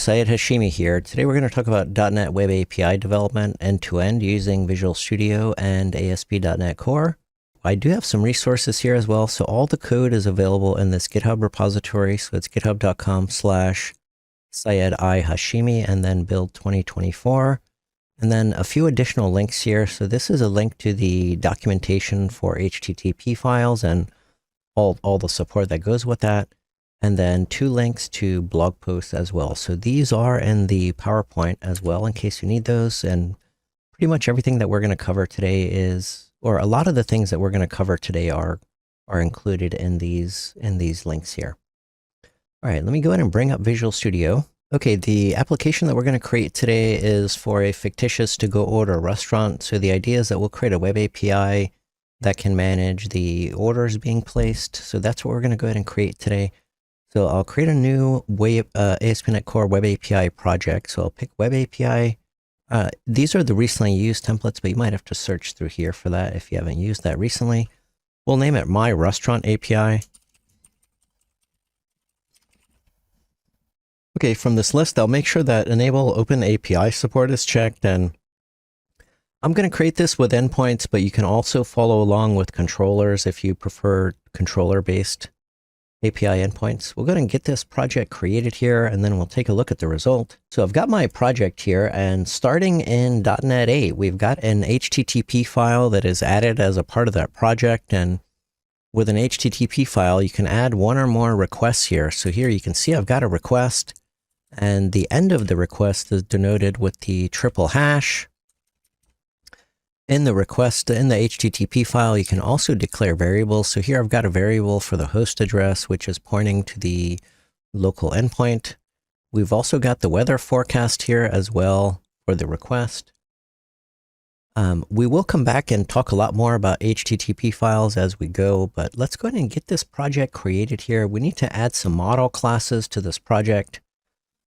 Syed Hashimi here. Today we're going to talk about .NET Web API development end-to-end using Visual Studio and ASP.NET Core. I do have some resources here as well, so all the code is available in this GitHub repository. So it's github.com/SyedI_Hashimi and then build 2024. And then a few additional links here. So this is a link to the documentation for HTTP files and all the support that goes with that. And then 2 links to blog posts as well. So these are in the PowerPoint as well, in case you need those. And pretty much everything that we're going to cover today is, or a lot of the things that we're going to cover today are included in these links here. All right, let me go ahead and bring up Visual Studio. Okay, the application that we're going to create today is for a fictitious to-go order restaurant. So the idea is that we'll create a web API that can manage the orders being placed. So that's what we're going to go ahead and create today. So I'll create a new ASP.NET Core Web API project. So I'll pick Web API. These are the recently used templates, but you might have to search through here for that if you haven't used that recently. We'll name it My Restaurant API. Okay, from this list, I'll make sure that Enable Open API support is checked. And I'm going to create this with endpoints, but you can also follow along with controllers if you prefer controller-based API endpoints. We'll go ahead and get this project created here, and then we'll take a look at the result. So I've got my project here, and starting in .NET 8, we've got an HTTP file that is added as a part of that project. And with an HTTP file, you can add one or more requests here. So here you can see I've got a request, and the end of the request is denoted with the triple hash. In the request, in the HTTP file, you can also declare variables. So here I've got a variable for the host address, which is pointing to the local endpoint. We've also got the weather forecast here as well for the request. We will come back and talk a lot more about HTTP files as we go, but let's go ahead and get this project created here. We need to add some model classes to this project.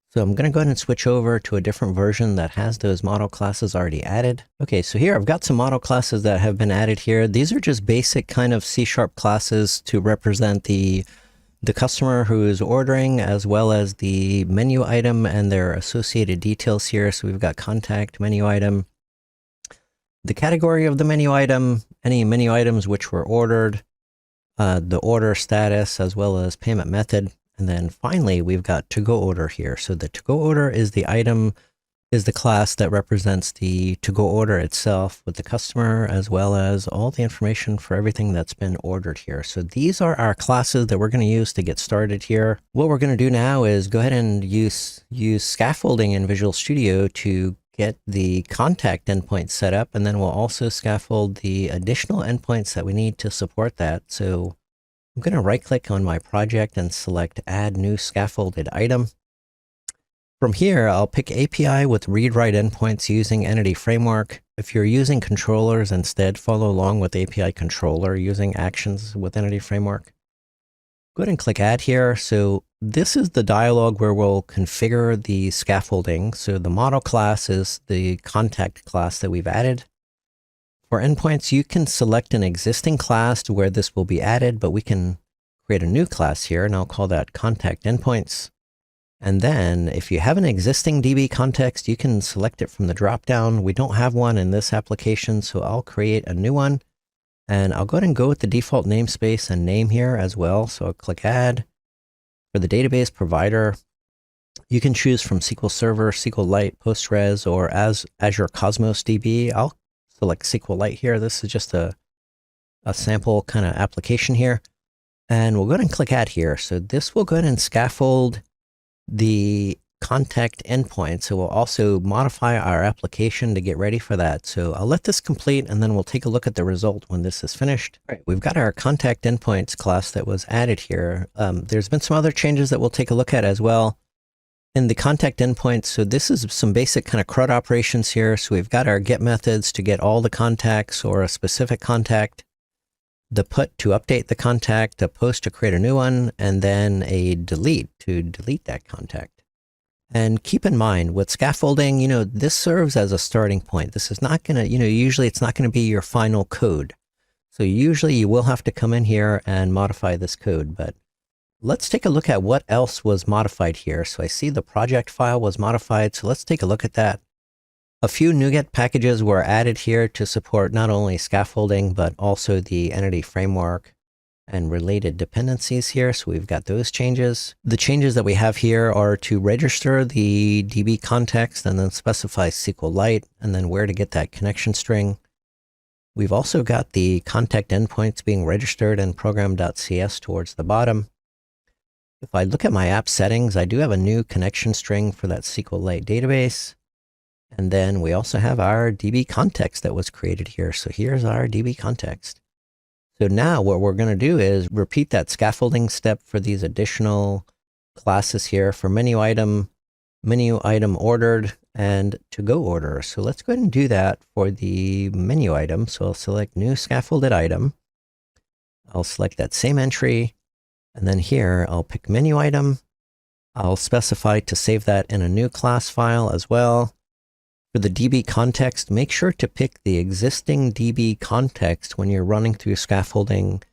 So I'm going to go ahead and switch over to a different version that has those model classes already added. Okay, so here I've got some model classes that have been added here. These are just basic kind of C# classes to represent the customer who is ordering, as well as the menu item and their associated details here. So we've got contact, menu item, the category of the menu item, any menu items which were ordered, the order status, as well as payment method. And then finally, we've got to-go order here. So the to-go order is the item, is the class that represents the to-go order itself with the customer, as well as all the information for everything that's been ordered here. So these are our classes that we're going to use to get started here. What we're going to do now is go ahead and use scaffolding in Visual Studio to get the contact endpoint set up. And then we'll also scaffold the additional endpoints that we need to support that. So I'm going to right-click on my project and select Add New Scaffolded Item. From here, I'll pick API with read-write endpoints using Entity Framework. If you're using controllers instead, follow along with API Controller using Actions with Entity Framework. Go ahead and click Add here. So this is the dialog where we'll configure the scaffolding. So the model class is the contact class that we've added. For endpoints, you can select an existing class to where this will be added, but we can create a new class here, and I'll call that contact endpoints. And then if you have an existing DB context, you can select it from the dropdown. We don't have one in this application, so I'll create a new one. And I'll go ahead and go with the default namespace and name here as well. So I'll click Add. For the database provider, you can choose from SQL Server, SQLite, Postgres, or Azure Cosmos DB. I'll select SQLite here. This is just a sample kind of application here. And we'll go ahead and click Add here. So this will go ahead and scaffold the contact endpoint. So we'll also modify our application to get ready for that. So I'll let this complete, and then we'll take a look at the result when this is finished. All right, we've got our contact endpoints class that was added here. There's been some other changes that we'll take a look at as well. In the contact endpoints, so this is some basic kind of CRUD operations here. So we've got our get methods to get all the contacts or a specific contact, the put to update the contact, the post to create a new one, and then a delete to delete that contact. And keep in mind with scaffolding, this serves as a starting point. This is not going to, usually it's not going to be your final code. So usually you will have to come in here and modify this code, but let's take a look at what else was modified here. So I see the project file was modified, so let's take a look at that. A few NuGet packages were added here to support not only scaffolding, but also the entity framework and related dependencies here. So we've got those changes. The changes that we have here are to register the DB context and then specify SQLite and then where to get that connection string. We've also got the contact endpoints being registered in program.cs towards the bottom. If I look at my app settings, I do have a new connection string for that SQLite database. And then we also have our DB context that was created here. So here's our DB context. So now what we're going to do is repeat that scaffolding step for these additional classes here for menu item ordered, and to go order. So let's go ahead and do that for the menu item. So I'll select new scaffolded item. I'll select that same entry. And then here I'll pick menu item. I'll specify to save that in a new class file as well. For the DB context, make sure to pick the existing DB context when you're running through scaffolding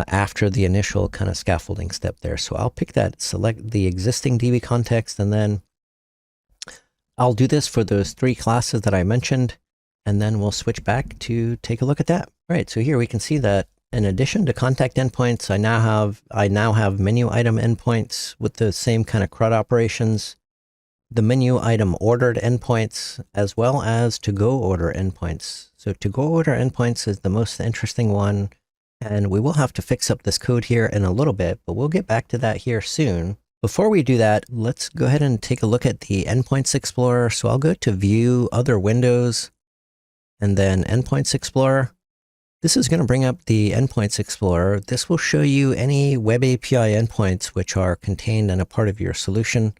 after the initial kind of scaffolding step there. So I'll pick that, select the existing DB context, and then I'll do this for those 3 classes that I mentioned, and then we'll switch back to take a look at that. All right, so here we can see that in addition to contact endpoints, I now have menu item endpoints with the same kind of CRUD operations, the menu item ordered endpoints, as well as to-go order endpoints. So to-go order endpoints is the most interesting one, and we will have to fix up this code here in a little bit, but we'll get back to that here soon. Before we do that, let's go ahead and take a look at the Endpoints Explorer. So I'll go to View, Other Windows, and then Endpoints Explorer. This is going to bring up the Endpoints Explorer. This will show you any Web API endpoints which are contained in a part of your solution.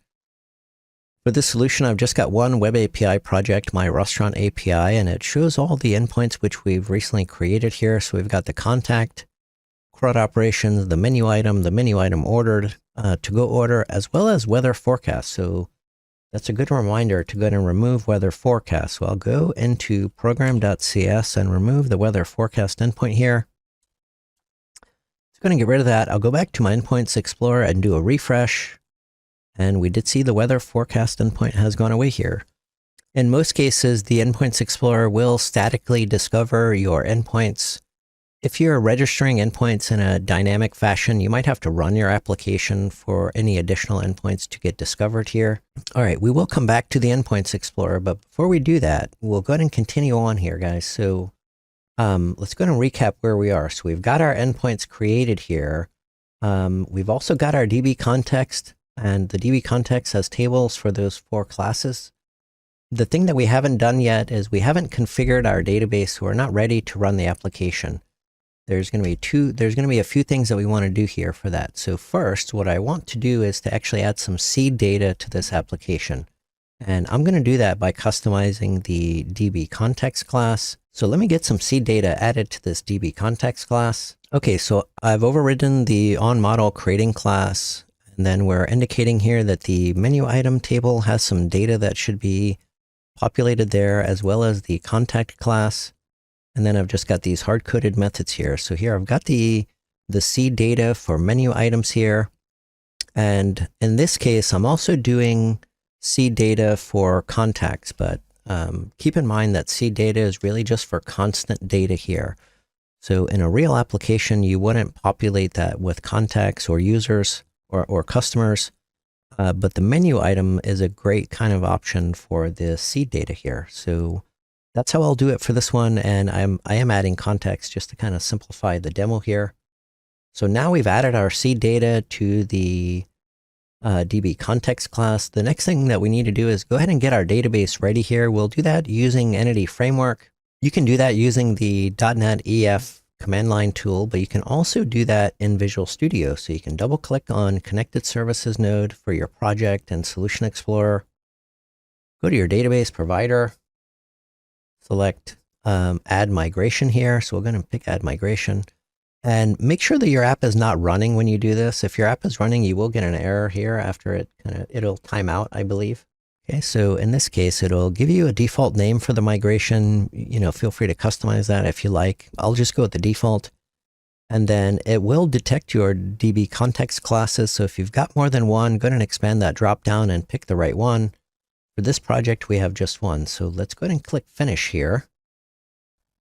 For this solution, I've just got one Web API project, my restaurant API, and it shows all the endpoints which we've recently created here. So we've got the contact, CRUD operations, the menu item ordered, to-go order, as well as weather forecast. So that's a good reminder to go ahead and remove weather forecast. So I'll go into program.cs and remove the weather forecast endpoint here. So I'm going to get rid of that. I'll go back to my Endpoints Explorer and do a refresh. And we did see the weather forecast endpoint has gone away here. In most cases, the Endpoints Explorer will statically discover your endpoints. If you're registering endpoints in a dynamic fashion, you might have to run your application for any additional endpoints to get discovered here. All right, we will come back to the Endpoints Explorer, but before we do that, we'll go ahead and continue on here, guys. So let's go ahead and recap where we are. So we've got our endpoints created here. We've also got our DB context, and the DB context has tables for those 4 classes. The thing that we haven't done yet is we haven't configured our database, so we're not ready to run the application. There's going to be a few things that we want to do here for that. So first, what I want to do is to actually add some seed data to this application. And I'm going to do that by customizing the DB context class. So let me get some seed data added to this DB context class. Okay, so I've overridden the onModel creating class. And then we're indicating here that the menu item table has some data that should be populated there, as well as the contact class. And then I've just got these hard-coded methods here. So here I've got the seed data for menu items here. And in this case, I'm also doing seed data for contacts, but keep in mind that seed data is really just for constant data here. So in a real application, you wouldn't populate that with contacts or users or customers, but the menu item is a great kind of option for the seed data here. So that's how I'll do it for this one, and I am adding context just to kind of simplify the demo here. So now we've added our seed data to the DB context class. The next thing that we need to do is go ahead and get our database ready here. We'll do that using Entity Framework. You can do that using the .NET EF command line tool, but you can also do that in Visual Studio. So you can double click on Connected Services node for your project and Solution Explorer. Go to your database provider. Select Add Migration here. So we're going to pick Add Migration. And make sure that your app is not running when you do this. If your app is running, you will get an error here after it'll time out, I believe. Okay, so in this case, it'll give you a default name for the migration. You know, feel free to customize that if you like. I'll just go with the default. And then it will detect your DB context classes. So if you've got more than one, go ahead and expand that drop down and pick the right one. For this project, we have just one. So let's go ahead and click Finish here.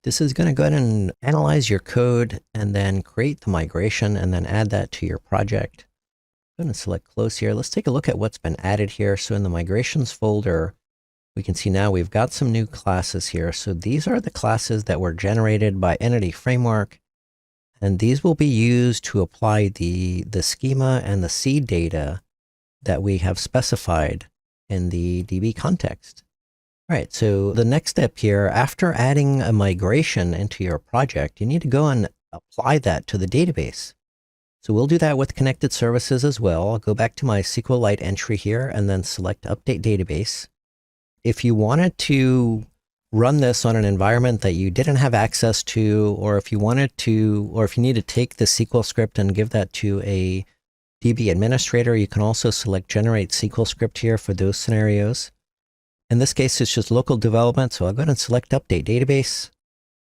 This is going to go ahead and analyze your code and then create the migration and then add that to your project. I'm going to select Close here. Let's take a look at what's been added here. So in the migrations folder, we can see now we've got some new classes here. So these are the classes that were generated by Entity Framework. And these will be used to apply the schema and the seed data that we have specified in the DB context. All right, so the next step here, after adding a migration into your project, you need to go and apply that to the database. So we'll do that with connected services as well. I'll go back to my SQLite entry here and then select Update Database. If you wanted to run this on an environment that you didn't have access to, or if you wanted to, or if you need to take the SQL script and give that to a DB administrator, you can also select Generate SQL Script here for those scenarios. In this case, it's just local development, so I'll go ahead and select Update Database.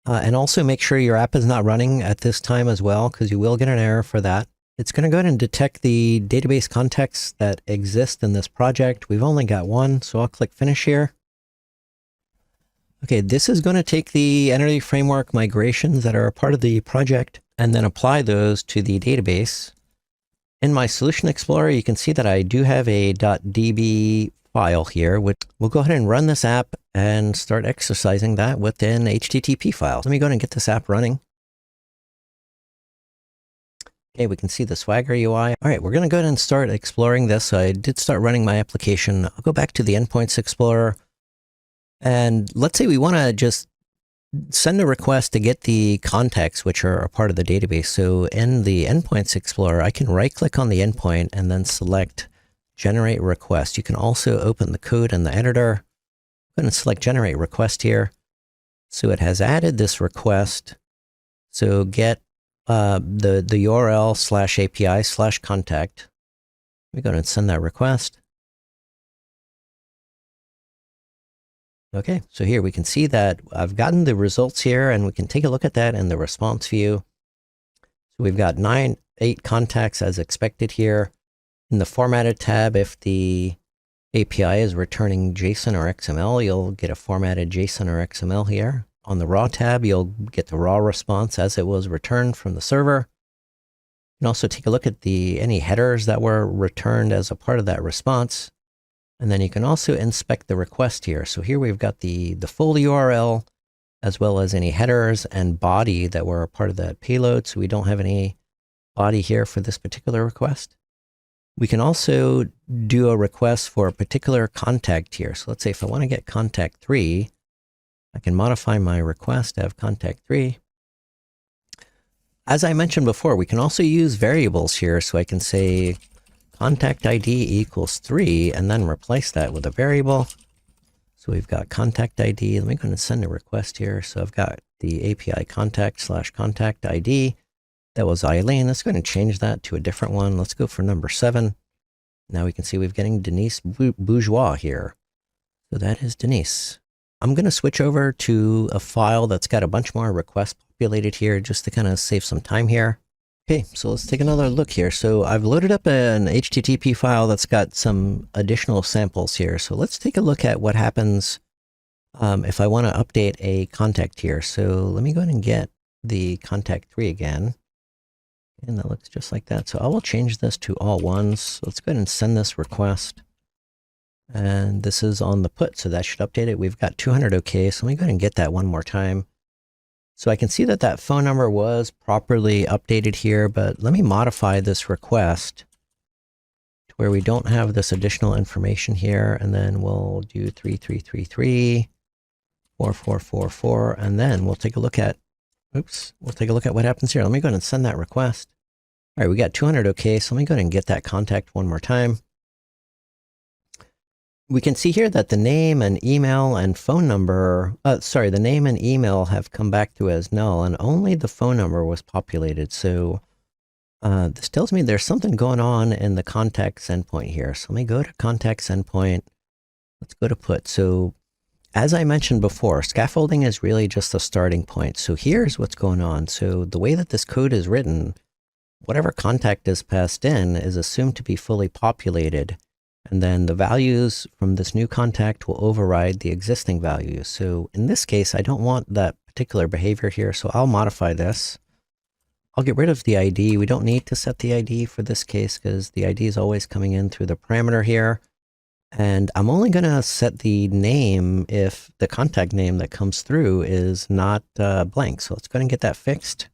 And also make sure your app is not running at this time as well, because you will get an error for that. It's going to go ahead and detect the database contexts that exist in this project. We've only got one, so I'll click Finish here. Okay, this is going to take the Entity Framework migrations that are a part of the project and then apply those to the database. In my Solution Explorer, you can see that I do have a .db file here, which we'll go ahead and run this app and start exercising that within HTTP files. Let me go ahead and get this app running. Okay, we can see the Swagger UI. All right, we're going to go ahead and start exploring this. So I did start running my application. I'll go back to the Endpoints Explorer. And let's say we want to just send a request to get the contacts, which are a part of the database. So in the Endpoints Explorer, I can right-click on the endpoint and then select Generate Request. You can also open the code in the editor. I'm going to select Generate Request here. So it has added this request. So get the URL /API/contact. Let me go ahead and send that request. Okay, so here we can see that I've gotten the results here, and we can take a look at that in the response view. So we've got 8 contacts as expected here. In the Formatted tab, if the API is returning JSON or XML, you'll get a formatted JSON or XML here. On the Raw tab, you'll get the raw response as it was returned from the server. You can also take a look at any headers that were returned as a part of that response. And then you can also inspect the request here. So here we've got the full URL, as well as any headers and body that were a part of that payload. So we don't have any body here for this particular request. We can also do a request for a particular contact here. So let's say if I want to get contact 3, I can modify my request to have contact 3. As I mentioned before, we can also use variables here. So I can say contact ID equals 3 and then replace that with a variable. So we've got contact ID. Let me go ahead and send a request here. So I've got the API contact/contact ID. That was Eileen. Let's go ahead and change that to a different one. Let's go for number 7. Now we can see we're getting Denise Bourgeois here. So that is Denise. I'm going to switch over to a file that's got a bunch more requests populated here just to kind of save some time here. Okay, so let's take another look here. So I've loaded up an HTTP file that's got some additional samples here. So let's take a look at what happens if I want to update a contact here. So let me go ahead and get the contact 3 again. And that looks just like that. So I will change this to all ones. So let's go ahead and send this request. And this is on the put, so that should update it. We've got 200 OK. So let me go ahead and get that one more time. So I can see that that phone number was properly updated here, but let me modify this request to where we don't have this additional information here. And then we'll do 3333, 4444, and then we'll take a look at, we'll take a look at what happens here. Let me go ahead and send that request. All right, we got 200 OK, so let me go ahead and get that contact one more time. We can see here that the name and email and phone number, the name and email have come back through as null, and only the phone number was populated. So this tells me there's something going on in the contacts endpoint here. So let me go to contacts endpoint. Let's go to put. So as I mentioned before, scaffolding is really just a starting point. So here's what's going on. So the way that this code is written, whatever contact is passed in is assumed to be fully populated. And then the values from this new contact will override the existing values. So in this case, I don't want that particular behavior here. So I'll modify this. I'll get rid of the ID. We don't need to set the ID for this case because the ID is always coming in through the parameter here. And I'm only going to set the name if the contact name that comes through is not blank. So let's go ahead and get that fixed.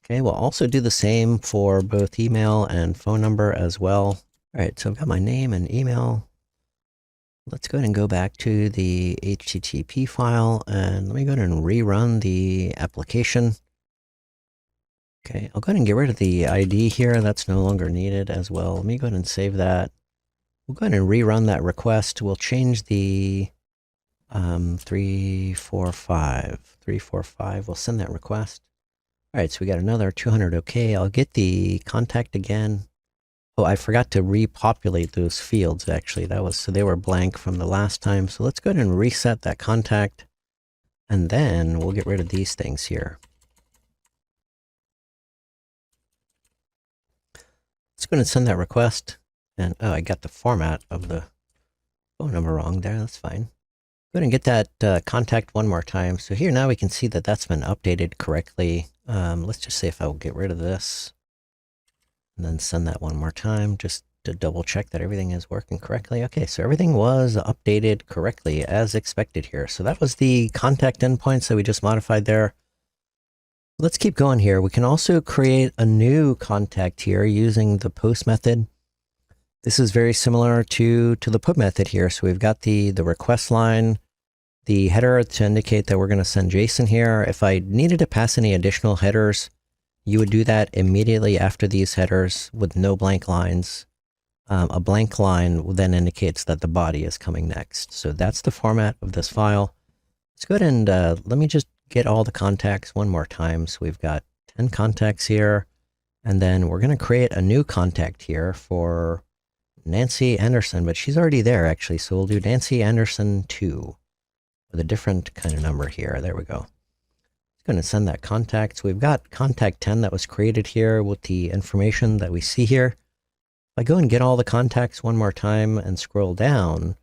Okay, we'll also do the same for both email and phone number as well. All right, so I've got my name and email. Let's go ahead and go back to the HTTP file and let me go ahead and rerun the application. Okay, I'll go ahead and get rid of the ID here. That's no longer needed as well. Let me go ahead and save that. We'll go ahead and rerun that request. We'll change the 345. We'll send that request. All right, so we got another 200 OK. I'll get the contact again. Oh, I forgot to repopulate those fields, actually. So they were blank from the last time. So let's go ahead and reset that contact. And then we'll get rid of these things here. Let's go ahead and send that request. And oh, I got the format of the phone number wrong there. That's fine. Go ahead and get that contact one more time. So here now we can see that that's been updated correctly. Let's just say if I'll get rid of this. And then send that one more time just to double check that everything is working correctly. Okay, so everything was updated correctly as expected here. So that was the contact endpoints that we just modified there. Let's keep going here. We can also create a new contact here using the post method. This is very similar to the put method here. So we've got the request line, the header to indicate that we're going to send JSON here. If I needed to pass any additional headers, you would do that immediately after these headers with no blank lines. A blank line then indicates that the body is coming next. So that's the format of this file. Let's go ahead and let me just get all the contacts one more time. So we've got 10 contacts here. And then we're going to create a new contact here for Nancy Anderson, but she's already there actually. So we'll do Nancy Anderson 2 with a different kind of number here. There we go. Going to send that contact. So we've got contact 10 that was created here with the information that we see here. If I go and get all the contacts one more time and scroll down,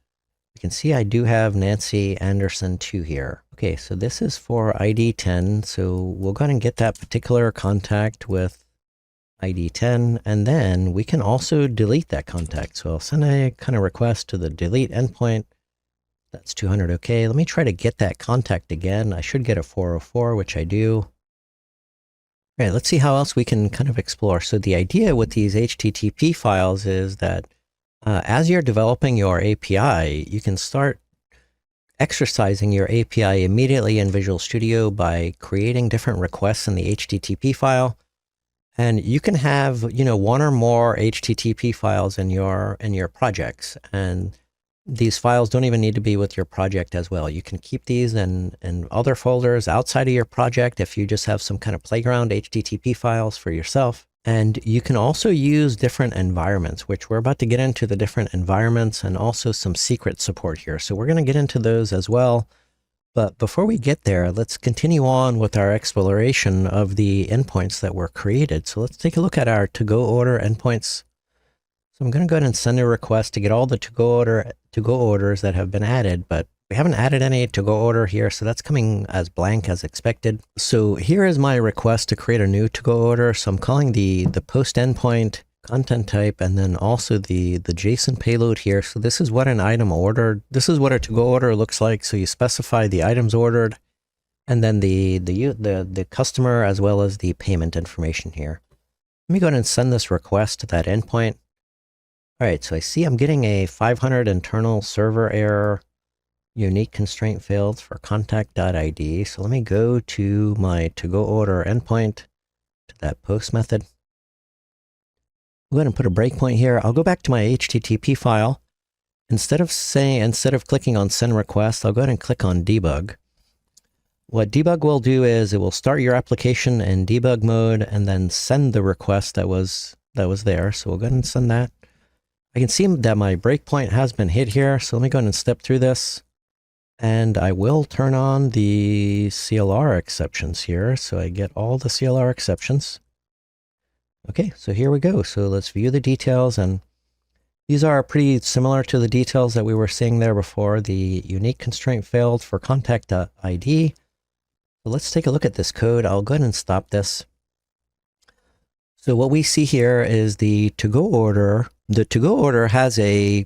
you can see I do have Nancy Anderson 2 here. Okay, so this is for ID 10. So we'll go ahead and get that particular contact with ID 10, and then we can also delete that contact. So I'll send a kind of request to the delete endpoint. That's 200 OK. Let me try to get that contact again. I should get a 404, which I do. All right, let's see how else we can kind of explore. So the idea with these HTTP files is that as you're developing your API, you can start exercising your API immediately in Visual Studio by creating different requests in the HTTP file. And you can have, one or more HTTP files in your projects. And these files don't even need to be with your project as well. You can keep these in other folders outside of your project if you just have some kind of playground HTTP files for yourself. And you can also use different environments, which we're about to get into the different environments and also some secret support here. So we're going to get into those as well. But before we get there, let's continue on with our exploration of the endpoints that were created. So let's take a look at our to-go order endpoints. So I'm going to go ahead and send a request to get all the to-go orders that have been added, but we haven't added any to-go order here, so that's coming as blank as expected. So here is my request to create a new to-go order. So I'm calling the post endpoint, content type, and then also the JSON payload here. So this is what an item ordered. This is what a to-go order looks like. So you specify the items ordered, and then the customer as well as the payment information here. Let me go ahead and send this request to that endpoint. All right, so I see I'm getting a 500 internal server error, unique constraint failed for contact.id. So let me go to my to-go order endpoint, to that post method. I'll go ahead and put a breakpoint here. I'll go back to my HTTP file. Instead of clicking on send request, I'll go ahead and click on debug. what debug will do is it will start your application in debug mode and then send the request that was there. So we'll go ahead and send that. I can see that my breakpoint has been hit here. So let me go ahead and step through this. And I will turn on the CLR exceptions here. So I get all the CLR exceptions. Okay, so here we go. So let's view the details, and these are pretty similar to the details that we were seeing there before. The unique constraint failed for contact.id. So let's take a look at this code. I'll go ahead and stop this. So what we see here is the to-go order. The to-go order has a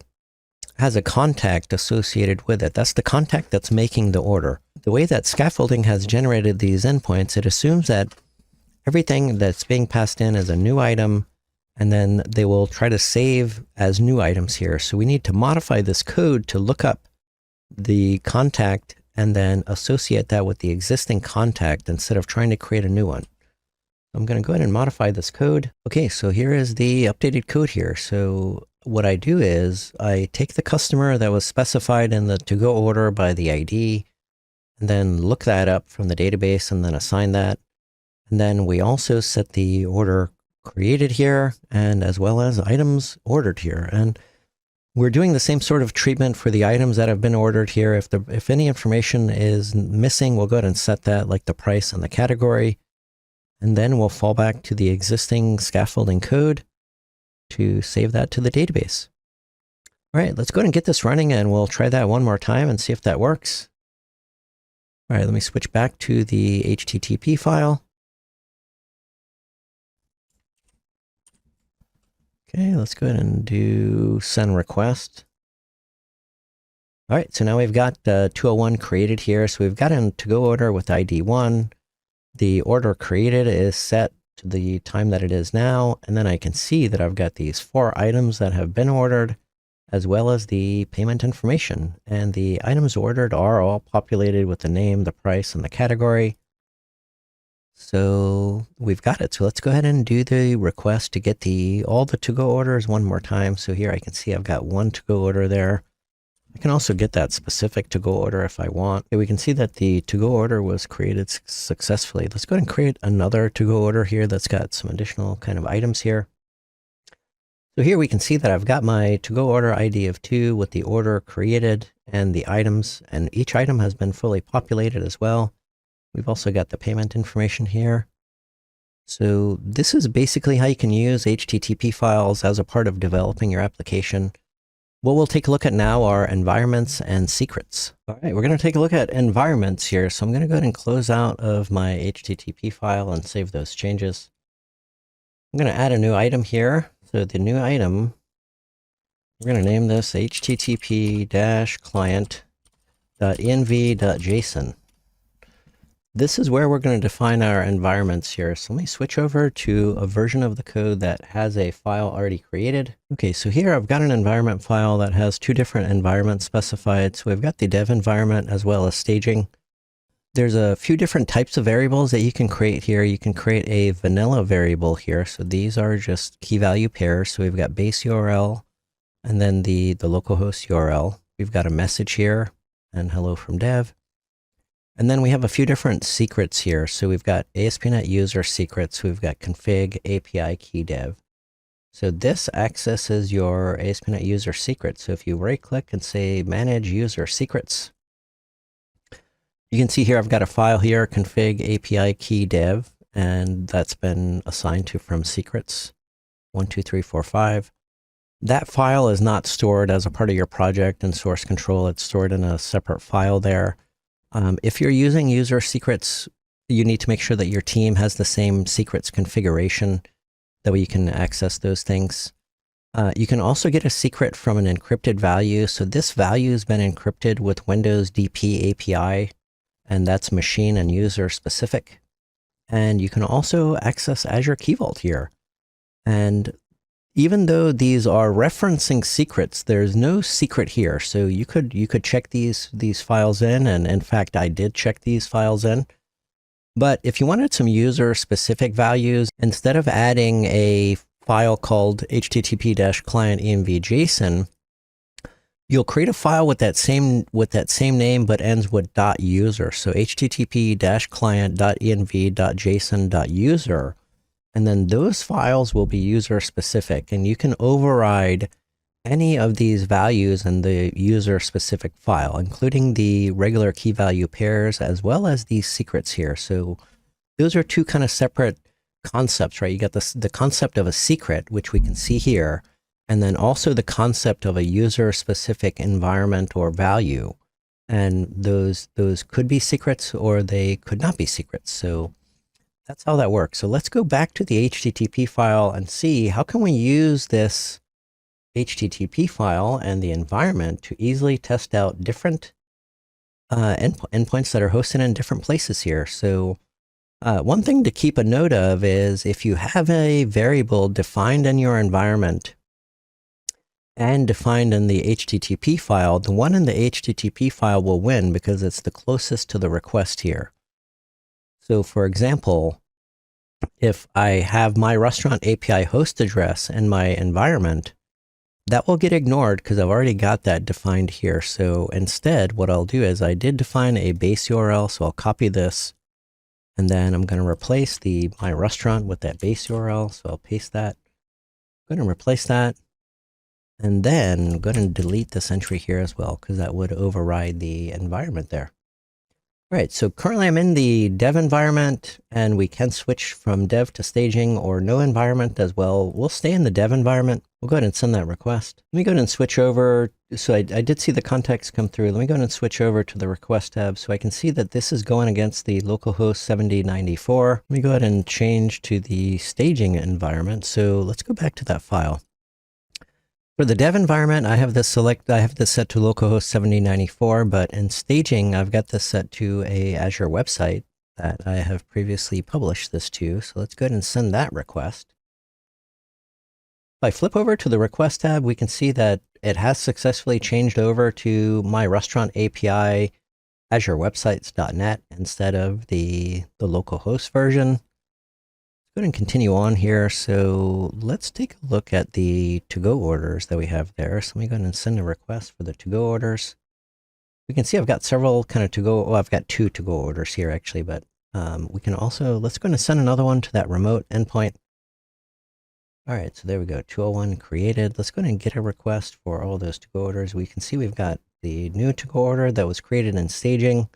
contact associated with it. That's the contact that's making the order. The way that scaffolding has generated these endpoints, it assumes that everything that's being passed in is a new item, and then they will try to save as new items here. So we need to modify this code to look up the contact and then associate that with the existing contact instead of trying to create a new one. I'm going to go ahead and modify this code. Okay, so here is the updated code here. So what I do is I take the customer that was specified in the to-go order by the ID, and then look that up from the database and then assign that. And then we also set the order created here, and as well as items ordered here. And we're doing the same sort of treatment for the items that have been ordered here. If any information is missing, we'll go ahead and set that, like the price and the category. And then we'll fall back to the existing scaffolding code to save that to the database. All right, let's go ahead and get this running, and we'll try that one more time and see if that works. All right, let me switch back to the HTTP file. Okay, let's go ahead and do send request. All right, so now we've got 201 created here. So we've got a to-go order with ID 1. The order created is set to the time that it is now. And then I can see that I've got these 4 items that have been ordered, as well as the payment information. And the items ordered are all populated with the name, the price, and the category. So we've got it. So let's go ahead and do the request to get all the to-go orders one more time. So here I can see I've got one to-go order there. I can also get that specific to-go order if I want. Okay, we can see that the to-go order was created successfully. Let's go ahead and create another to-go order here that's got some additional kind of items here. So here we can see that I've got my to-go order ID of 2 with the order created and the items, and each item has been fully populated as well. We've also got the payment information here. So this is basically how you can use HTTP files as a part of developing your application. What we'll take a look at now are environments and secrets. All right, we're going to take a look at environments here. So I'm going to go ahead and close out of my HTTP file and save those changes. I'm going to add a new item here. So the new item, we're going to name this http-client.env.json. This is where we're going to define our environments here. So let me switch over to a version of the code that has a file already created. Okay, so here I've got an environment file that has 2 different environments specified. So we've got the dev environment as well as staging. There's a few different types of variables that you can create here. You can create a vanilla variable here. So these are just key value pairs. So we've got base URL and then the localhost URL. We've got a message here and hello from dev. And then we have a few different secrets here. So we've got ASP.NET user secrets. We've got config API key dev. So this accesses your ASP.NET user secrets. So if you right click and say manage user secrets, you can see here I've got a file here, config API key dev, and that's been assigned to from secrets 1, 2, 3, 4, 5. That file is not stored as a part of your project in source control. It's stored in a separate file there. If you're using user secrets, you need to make sure that your team has the same secrets configuration. That way you can access those things. You can also get a secret from an encrypted value. So this value has been encrypted with Windows DP API, and that's machine and user specific. And you can also access Azure Key Vault here. And even though these are referencing secrets, there's no secret here. So you could check these files in, and in fact, I did check these files in. But if you wanted some user specific values, instead of adding a file called http-client env.json, you'll create a file with that same name, but ends with .user. So http://client.env.json.user, and then those files will be user specific, and you can override any of these values in the user specific file, including the regular key value pairs, as well as these secrets here. So those are two kind of separate concepts, right? You got the concept of a secret, which we can see here, and then also the concept of a user specific environment or value. And those could be secrets or they could not be secrets. So that's how that works. So let's go back to the HTTP file and see how can we use this HTTP file and the environment to easily test out different endpoints that are hosted in different places here. So one thing to keep a note of is if you have a variable defined in your environment and defined in the HTTP file, the one in the HTTP file will win because it's the closest to the request here. So for example, if I have my restaurant API host address in my environment, that will get ignored because I've already got that defined here. So instead, what I'll do is I did define a base URL, so I'll copy this, and then I'm going to replace my restaurant with that base URL. So I'll paste that. I'm going to replace that, and then I'm going to delete this entry here as well because that would override the environment there. All right, so currently I'm in the dev environment, and we can switch from dev to staging or no environment as well. We'll stay in the dev environment. We'll go ahead and send that request. Let me go ahead and switch over. So I did see the context come through. Let me go ahead and switch over to the request tab so I can see that this is going against the localhost 7094. Let me go ahead and change to the staging environment. So let's go back to that file. For the dev environment, I have this set to localhost 7094, but in staging, I've got this set to a Azure website that I have previously published this to. So let's go ahead and send that request. If I flip over to the request tab, we can see that it has successfully changed over to my restaurant API azurewebsites.net instead of the localhost version. Go ahead and continue on here. So let's take a look at the to-go orders that we have there. So let me go ahead and send a request for the to-go orders. We can see I've got several kind of to-go, well, I've got two to-go orders here actually, but we can also, let's go ahead and send another one to that remote endpoint. All right, so there we go, 201 created. Let's go ahead and get a request for all those to-go orders. We can see we've got the new to-go order that was created in staging.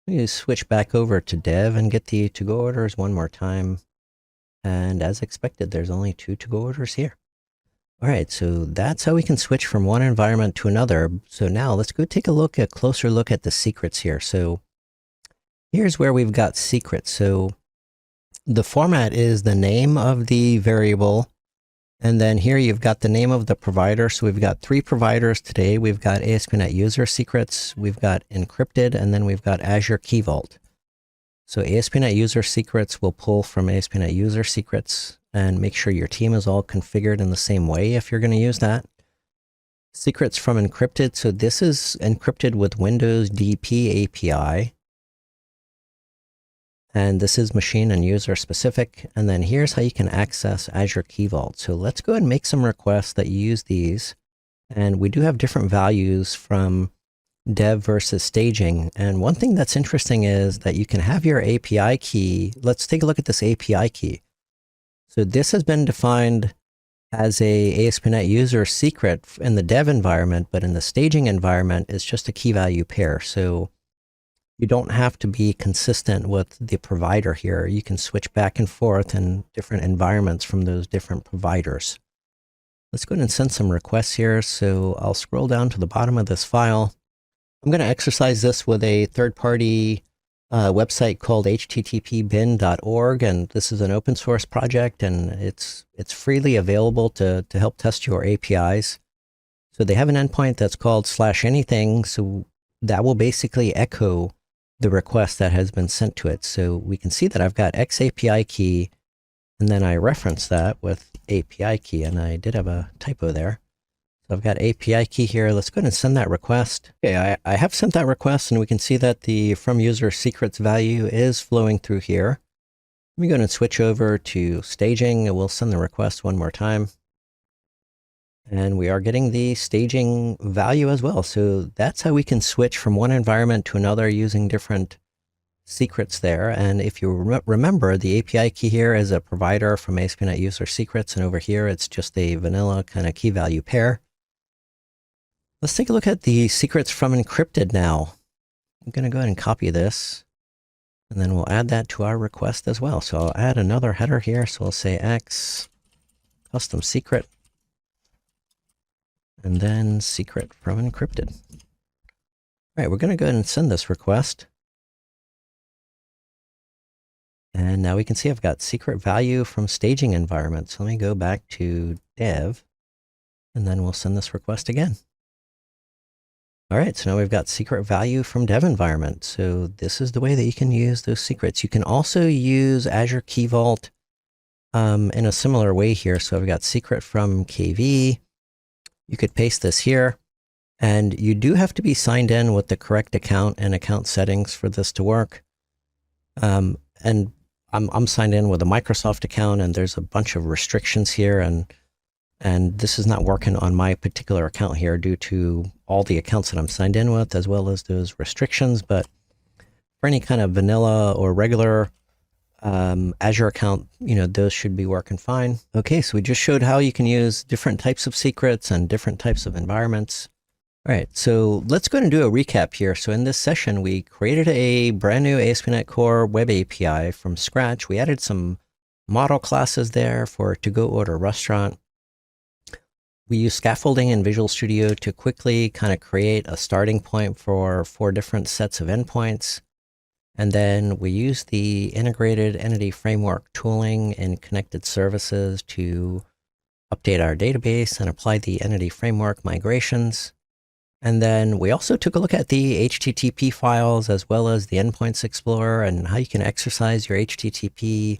Let me switch back over to dev and get the to-go orders one more time. And as expected, there's only two to-go orders here. All right, so that's how we can switch from one environment to another. So now let's go take a closer look at the secrets here. So here's where we've got secrets. So the format is the name of the variable. And then here you've got the name of the provider. So we've got three providers today. We've got ASP.NET User Secrets, we've got Encrypted, and then we've got Azure Key Vault. So ASP.NET User Secrets will pull from ASP.NET User Secrets and make sure your team is all configured in the same way if you're going to use that. Secrets from Encrypted. So this is encrypted with Windows DP API. And this is machine and user specific. And then here's how you can access Azure Key Vault. So let's go ahead and make some requests that use these. And we do have different values from dev versus staging. And one thing that's interesting is that you can have your API key. Let's take a look at this API key. So this has been defined as a ASP.NET User Secret in the dev environment, but in the staging environment, it's just a key value pair. So you don't have to be consistent with the provider here. You can switch back and forth in different environments from those different providers. Let's go ahead and send some requests here. So I'll scroll down to the bottom of this file. I'm going to exercise this with a third-party website called http://bin.org, and this is an open source project, and it's freely available to help test your APIs. So they have an endpoint that's called /anything, so that will basically echo the request that has been sent to it. So we can see that I've got X API key, and then I reference that with API key, and I did have a typo there. So I've got API key here. Let's go ahead and send that request. Okay, I have sent that request, and we can see that the from user secrets value is flowing through here. Let me go ahead and switch over to staging, and we'll send the request one more time. And we are getting the staging value as well. So that's how we can switch from one environment to another using different secrets there. And if you remember, the API key here is a provider from ASP.NET User Secrets, and over here it's just a vanilla kind of key value pair. Let's take a look at the secrets from encrypted now. I'm going to go ahead and copy this, and then we'll add that to our request as well. So I'll add another header here. So we'll say X custom secret, and then secret from encrypted. All right, we're going to go ahead and send this request. And now we can see I've got secret value from staging environment. So let me go back to dev, and then we'll send this request again. All right, so now we've got secret value from dev environment. So this is the way that you can use those secrets. You can also use Azure Key Vault in a similar way here. So I've got secret from KV. You could paste this here, and you do have to be signed in with the correct account and account settings for this to work. And I'm signed in with a Microsoft account, and there's a bunch of restrictions here, and this is not working on my particular account here due to all the accounts that I'm signed in with, as well as those restrictions. But for any kind of vanilla or regular Azure account, those should be working fine. Okay, so we just showed how you can use different types of secrets and different types of environments. All right, so let's go ahead and do a recap here. So in this session, we created a brand new ASP.NET Core Web API from scratch. We added some model classes there for to-go order restaurant. We use scaffolding in Visual Studio to quickly kind of create a starting point for 4 different sets of endpoints. And then we use the integrated entity framework tooling in connected services to update our database and apply the entity framework migrations. And then we also took a look at the HTTP files as well as the Endpoints Explorer and how you can exercise your HTTP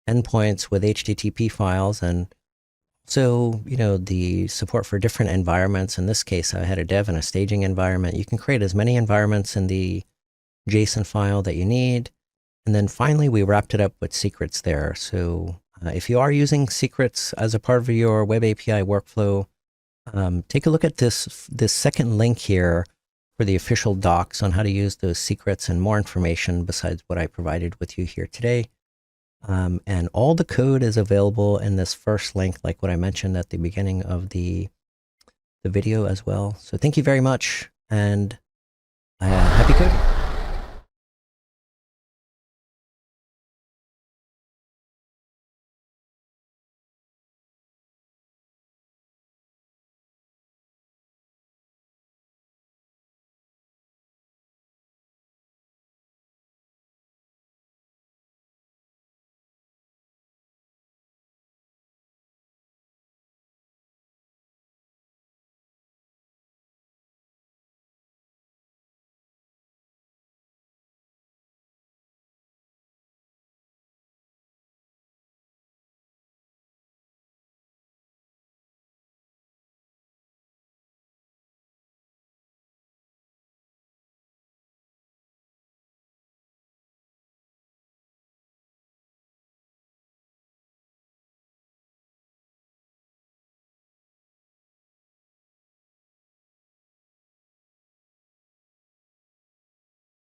endpoints with HTTP files. And so, the support for different environments. In this case, I had a dev and a staging environment. You can create as many environments in the JSON file that you need. And then finally, we wrapped it up with secrets there. So if you are using secrets as a part of your Web API workflow, take a look at this second link here for the official docs on how to use those secrets and more information besides what I provided with you here today. And all the code is available in this first link, like what I mentioned at the beginning of the video as well. So thank you very much, and happy coding.